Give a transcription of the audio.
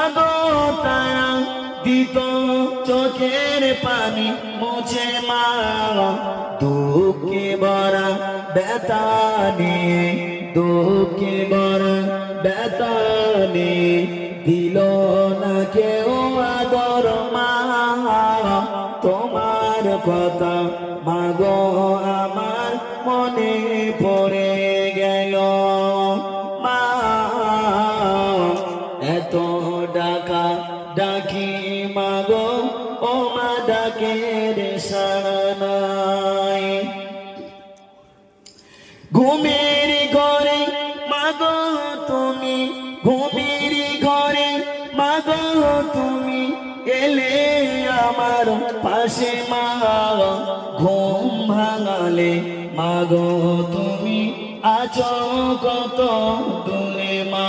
মাগো তারা দিত চোখের পানি মুছে মা দুঃখে ভরা ব্যথা নিয়ে দুঃখে ভরা ব্যথা নিয়ে দিল না কেউ আদর মা তোমার কথা মাগো আমার মনে পড়ে গেল মা এত ডাকা ডাকি মাগো ও মা ডাকের সাড়া নাই ঘুমের ঘরে মাগো তুমি ঘুমের ঘরে মাগো তুমি এলে আমার পাশে মা ঘুম ভাঙালে মাগো তুমি আছো কত দূরে মা